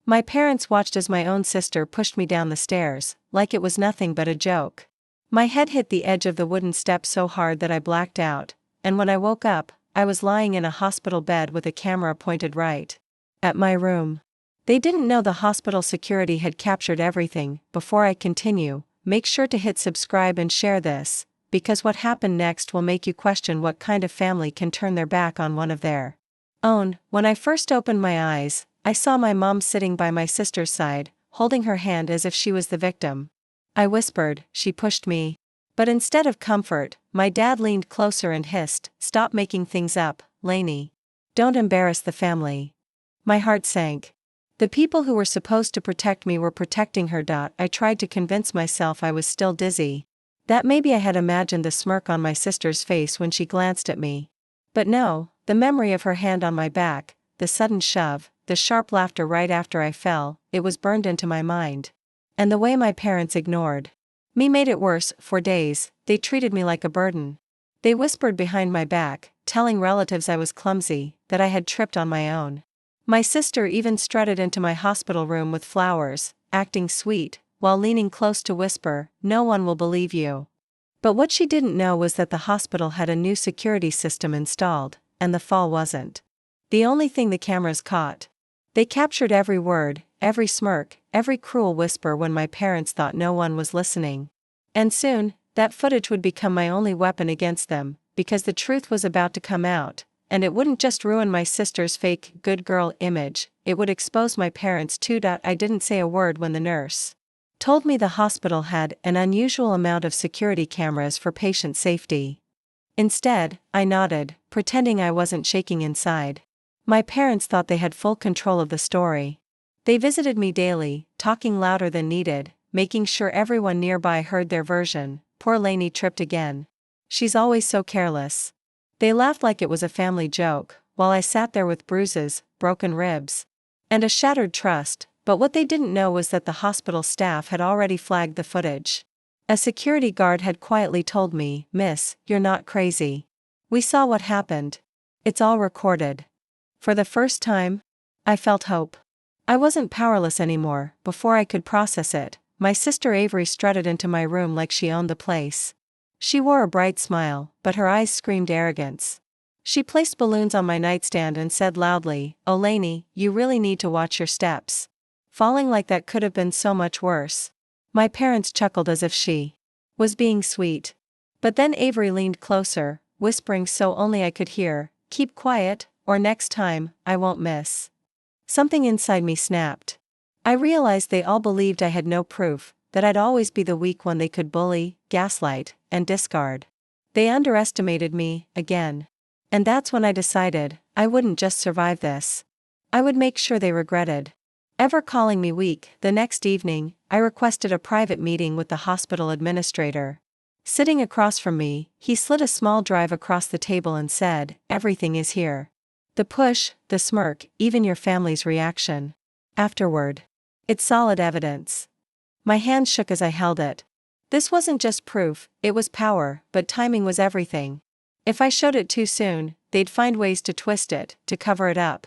My parents watched as my own sister pushed me down the stairs, like it was nothing but a joke. My head hit the edge of the wooden step so hard that I blacked out, and when I woke up, I was lying in a hospital bed with a camera pointed right at my room. They didn't know the hospital security had captured everything. Before I continue, make sure to hit subscribe and share this, because what happened next will make you question what kind of family can turn their back on one of their own. When I first opened my eyes, I saw my mom sitting by my sister's side, holding her hand as if she was the victim. I whispered, "She pushed me." But instead of comfort, my dad leaned closer and hissed, "Stop making things up, Lainey. Don't embarrass the family." My heart sank. The people who were supposed to protect me were protecting her. I tried to convince myself I was still dizzy. That maybe I had imagined the smirk on my sister's face when she glanced at me. But no, the memory of her hand on my back, the sudden shove, the sharp laughter right after I fell, it was burned into my mind. And the way my parents ignored me made it worse. For days, they treated me like a burden. They whispered behind my back, telling relatives I was clumsy, that I had tripped on my own. My sister even strutted into my hospital room with flowers, acting sweet, while leaning close to whisper, "No one will believe you." But what she didn't know was that the hospital had a new security system installed, and the fall wasn't the only thing the cameras caught. They captured every word, every smirk, every cruel whisper when my parents thought no one was listening. And soon, that footage would become my only weapon against them, because the truth was about to come out, and it wouldn't just ruin my sister's fake good girl image, it would expose my parents too. I didn't say a word when the nurse told me the hospital had an unusual amount of security cameras for patient safety. Instead, I nodded, pretending I wasn't shaking inside. My parents thought they had full control of the story. They visited me daily, talking louder than needed, making sure everyone nearby heard their version. "Poor Lainey tripped again. She's always so careless." They laughed like it was a family joke, while I sat there with bruises, broken ribs, and a shattered trust. But what they didn't know was that the hospital staff had already flagged the footage. A security guard had quietly told me, "Miss, you're not crazy. We saw what happened. It's all recorded." For the first time, I felt hope. I wasn't powerless anymore. Before I could process it, my sister Avery strutted into my room like she owned the place. She wore a bright smile, but her eyes screamed arrogance. She placed balloons on my nightstand and said loudly, "Oh Lainey, you really need to watch your steps. Falling like that could have been so much worse." My parents chuckled as if she was being sweet. But then Avery leaned closer, whispering so only I could hear, "Keep quiet, or next time, I won't miss." Something inside me snapped. I realized they all believed I had no proof, that I'd always be the weak one they could bully, gaslight, and discard. They underestimated me, again. And that's when I decided, I wouldn't just survive this. I would make sure they regretted ever calling me weak. The next evening, I requested a private meeting with the hospital administrator. Sitting across from me, he slid a small drive across the table and said, "Everything is here. The push, the smirk, even your family's reaction. Afterward. It's solid evidence." My hand shook as I held it. This wasn't just proof, it was power, but timing was everything. If I showed it too soon, they'd find ways to twist it, to cover it up.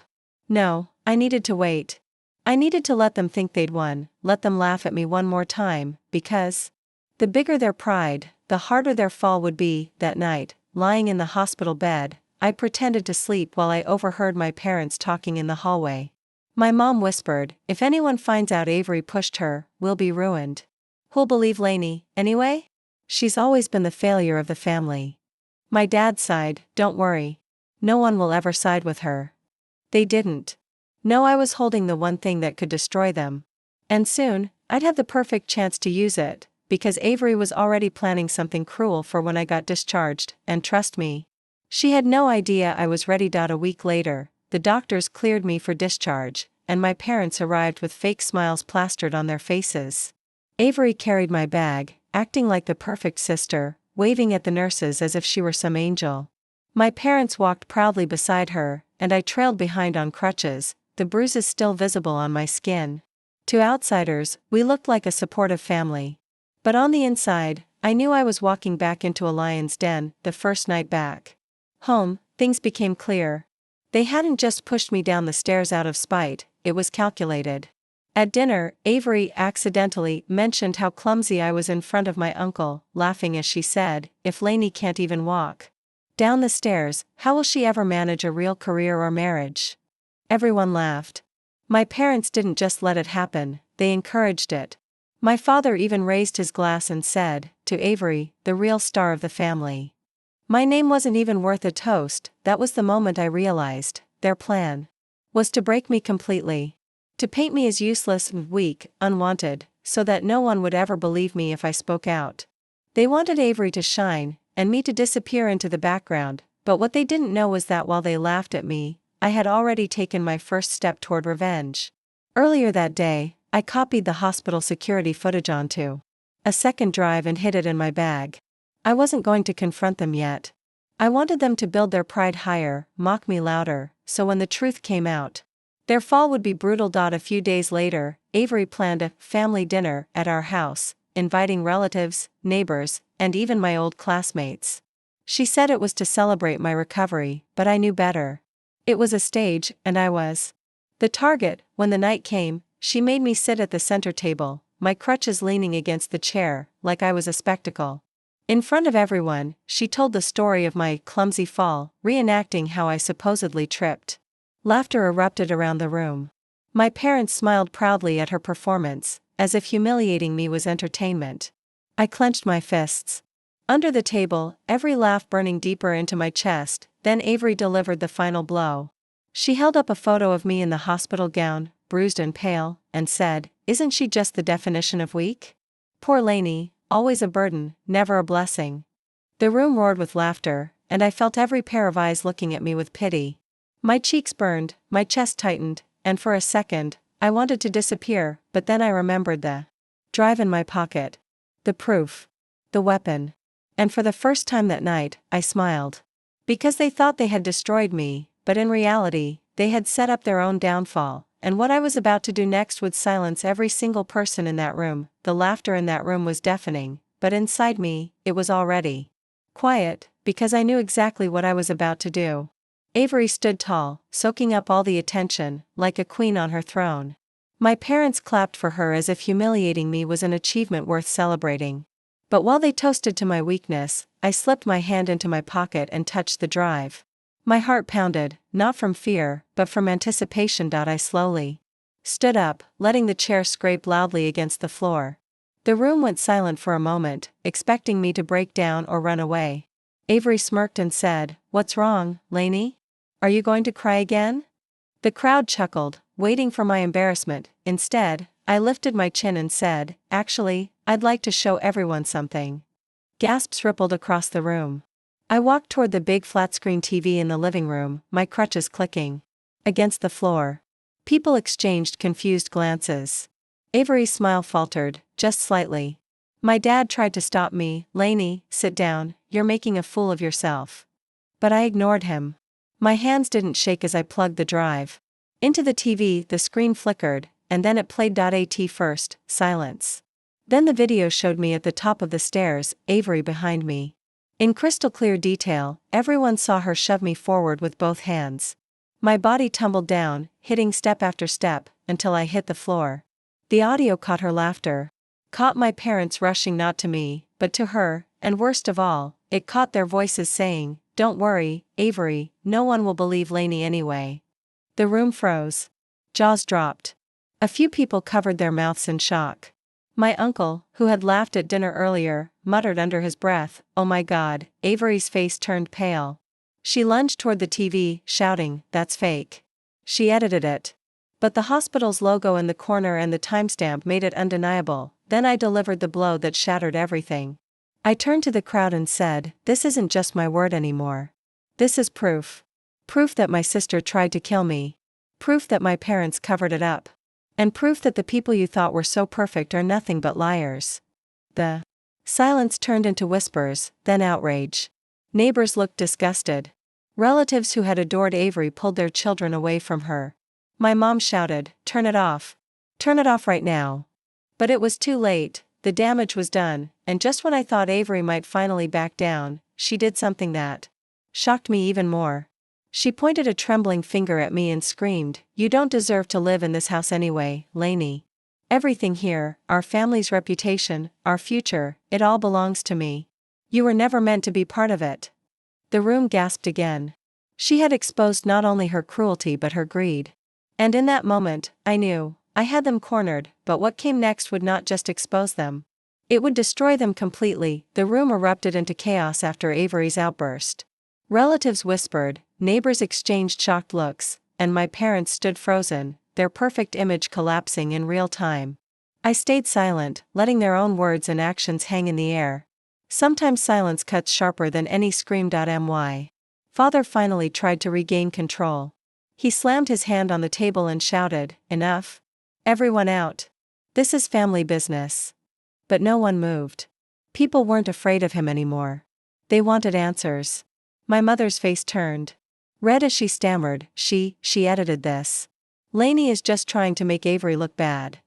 No, I needed to wait. I needed to let them think they'd won, let them laugh at me one more time, because the bigger their pride, the harder their fall would be. That night, lying in the hospital bed, I pretended to sleep while I overheard my parents talking in the hallway. My mom whispered, "If anyone finds out Avery pushed her, we'll be ruined. Who'll believe Lainey, anyway? She's always been the failure of the family." My dad sighed, "Don't worry. No one will ever side with her." They didn't. No, I was holding the one thing that could destroy them. And soon, I'd have the perfect chance to use it, because Avery was already planning something cruel for when I got discharged, and trust me, she had no idea I was ready. A week later, the doctors cleared me for discharge, and my parents arrived with fake smiles plastered on their faces. Avery carried my bag, acting like the perfect sister, waving at the nurses as if she were some angel. My parents walked proudly beside her, and I trailed behind on crutches, the bruises still visible on my skin. To outsiders, we looked like a supportive family. But on the inside, I knew I was walking back into a lion's den. The first night back home, things became clear. They hadn't just pushed me down the stairs out of spite, it was calculated. At dinner, Avery accidentally mentioned how clumsy I was in front of my uncle, laughing as she said, "If Lainey can't even walk down the stairs, how will she ever manage a real career or marriage?" Everyone laughed. My parents didn't just let it happen, they encouraged it. My father even raised his glass and said, "To Avery, the real star of the family." My name wasn't even worth a toast. That was the moment I realized their plan was to break me completely. To paint me as useless and weak, unwanted, so that no one would ever believe me if I spoke out. They wanted Avery to shine, and me to disappear into the background, but what they didn't know was that while they laughed at me, I had already taken my first step toward revenge. Earlier that day, I copied the hospital security footage onto a second drive and hid it in my bag. I wasn't going to confront them yet. I wanted them to build their pride higher, mock me louder, so when the truth came out, their fall would be brutal. A few days later, Avery planned a family dinner at our house, inviting relatives, neighbors, and even my old classmates. She said it was to celebrate my recovery, but I knew better. It was a stage, and I was the target. When the night came, she made me sit at the center table, my crutches leaning against the chair, like I was a spectacle. In front of everyone, she told the story of my clumsy fall, reenacting how I supposedly tripped. Laughter erupted around the room. My parents smiled proudly at her performance, as if humiliating me was entertainment. I clenched my fists under the table, every laugh burning deeper into my chest. Then Avery delivered the final blow. She held up a photo of me in the hospital gown, bruised and pale, and said, "Isn't she just the definition of weak? Poor Lainey, always a burden, never a blessing." The room roared with laughter, and I felt every pair of eyes looking at me with pity. My cheeks burned, my chest tightened, and for a second, I wanted to disappear, but then I remembered the drive in my pocket. The proof. The weapon. And for the first time that night, I smiled. Because they thought they had destroyed me, but in reality, they had set up their own downfall, and what I was about to do next would silence every single person in that room. The laughter in that room was deafening, but inside me, it was already quiet, because I knew exactly what I was about to do. Avery stood tall, soaking up all the attention, like a queen on her throne. My parents clapped for her as if humiliating me was an achievement worth celebrating. But while they toasted to my weakness, I slipped my hand into my pocket and touched the drive. My heart pounded, not from fear, but from anticipation. I slowly stood up, letting the chair scrape loudly against the floor. The room went silent for a moment, expecting me to break down or run away. Avery smirked and said, "What's wrong, Lainey? Are you going to cry again?" The crowd chuckled, waiting for my embarrassment. Instead, I lifted my chin and said, "Actually, I'd like to show everyone something." Gasps rippled across the room. I walked toward the big flat-screen TV in the living room, my crutches clicking against the floor. People exchanged confused glances. Avery's smile faltered, just slightly. My dad tried to stop me. "Lainey, sit down, you're making a fool of yourself." But I ignored him. My hands didn't shake as I plugged the drive into the TV. The screen flickered, and then it played. At first, silence. Then the video showed me at the top of the stairs, Avery behind me. In crystal clear detail, everyone saw her shove me forward with both hands. My body tumbled down, hitting step after step, until I hit the floor. The audio caught her laughter. Caught my parents rushing not to me, but to her, and worst of all, it caught their voices saying, "Don't worry, Avery, no one will believe Lainey anyway." The room froze. Jaws dropped. A few people covered their mouths in shock. My uncle, who had laughed at dinner earlier, muttered under his breath, "Oh my God." Avery's face turned pale. She lunged toward the TV, shouting, "That's fake. She edited it." But the hospital's logo in the corner and the timestamp made it undeniable. Then I delivered the blow that shattered everything. I turned to the crowd and said, "This isn't just my word anymore. This is proof. Proof that my sister tried to kill me. Proof that my parents covered it up. And proof that the people you thought were so perfect are nothing but liars." The silence turned into whispers, then outrage. Neighbors looked disgusted. Relatives who had adored Avery pulled their children away from her. My mom shouted, "Turn it off. Turn it off right now." But it was too late. The damage was done, and just when I thought Avery might finally back down, she did something that shocked me even more. She pointed a trembling finger at me and screamed, "You don't deserve to live in this house anyway, Lainey." Everything here, our family's reputation, our future, it all belongs to me. You were never meant to be part of it." The room gasped again. She had exposed not only her cruelty but her greed. And in that moment, I knew, I had them cornered, but what came next would not just expose them. It would destroy them completely. The room erupted into chaos after Avery's outburst. Relatives whispered, neighbors exchanged shocked looks, and my parents stood frozen, their perfect image collapsing in real time. I stayed silent, letting their own words and actions hang in the air. Sometimes silence cuts sharper than any scream. My father finally tried to regain control. He slammed his hand on the table and shouted, "Enough! Everyone out! This is family business." But no one moved. People weren't afraid of him anymore. They wanted answers. My mother's face turned red as she stammered, she edited this. Lainey is just trying to make Avery look bad."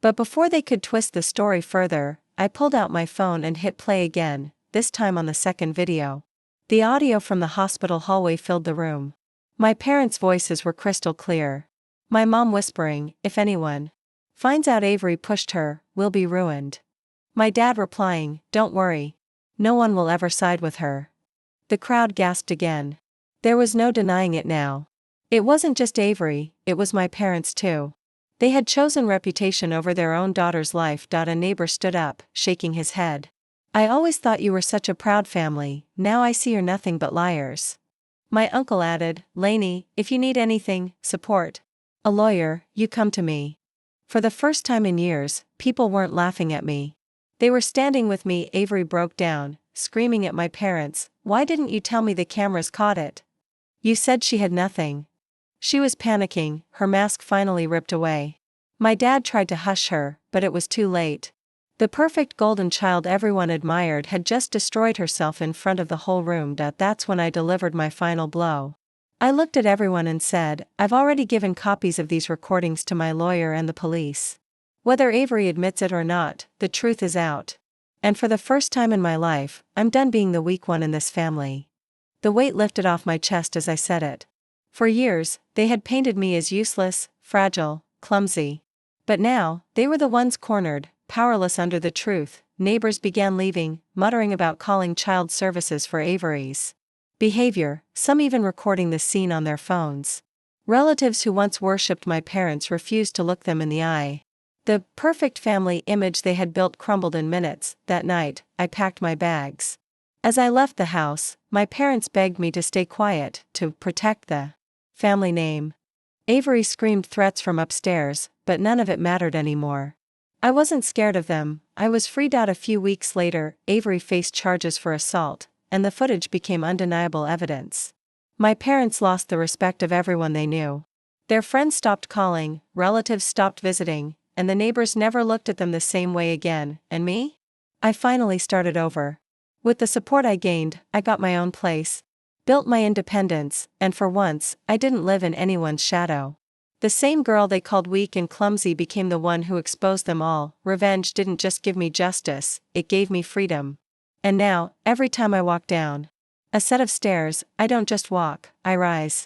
But before they could twist the story further, I pulled out my phone and hit play again, this time on the second video. The audio from the hospital hallway filled the room. My parents' voices were crystal clear. My mom whispering, "If anyone finds out Avery pushed her, we'll be ruined." My dad replying, "Don't worry. No one will ever side with her." The crowd gasped again. There was no denying it now. It wasn't just Avery, it was my parents too. They had chosen reputation over their own daughter's life. A neighbor stood up, shaking his head. "I always thought you were such a proud family, now I see you're nothing but liars." My uncle added, "Lainey, if you need anything, support, a lawyer, you come to me." For the first time in years, people weren't laughing at me. They were standing with me. Avery broke down, screaming at my parents, "Why didn't you tell me the cameras caught it? You said she had nothing." She was panicking, her mask finally ripped away. My dad tried to hush her, but it was too late. The perfect golden child everyone admired had just destroyed herself in front of the whole room. That's when I delivered my final blow. I looked at everyone and said, "I've already given copies of these recordings to my lawyer and the police. Whether Avery admits it or not, the truth is out. And for the first time in my life, I'm done being the weak one in this family." The weight lifted off my chest as I said it. For years, they had painted me as useless, fragile, clumsy. But now, they were the ones cornered, powerless under the truth. Neighbors began leaving, muttering about calling child services for Avery's behavior, some even recording the scene on their phones. Relatives who once worshipped my parents refused to look them in the eye. The perfect family image they had built crumbled in minutes. That night, I packed my bags. As I left the house, my parents begged me to stay quiet, to protect the family name. Avery screamed threats from upstairs, but none of it mattered anymore. I wasn't scared of them. I was freed out a few weeks later. Avery faced charges for assault, and the footage became undeniable evidence. My parents lost the respect of everyone they knew. Their friends stopped calling, relatives stopped visiting, and the neighbors never looked at them the same way again. And me? I finally started over. With the support I gained, I got my own place, built my independence, and for once, I didn't live in anyone's shadow. The same girl they called weak and clumsy became the one who exposed them all. Revenge didn't just give me justice, it gave me freedom. And now, every time I walk down a set of stairs, I don't just walk, I rise.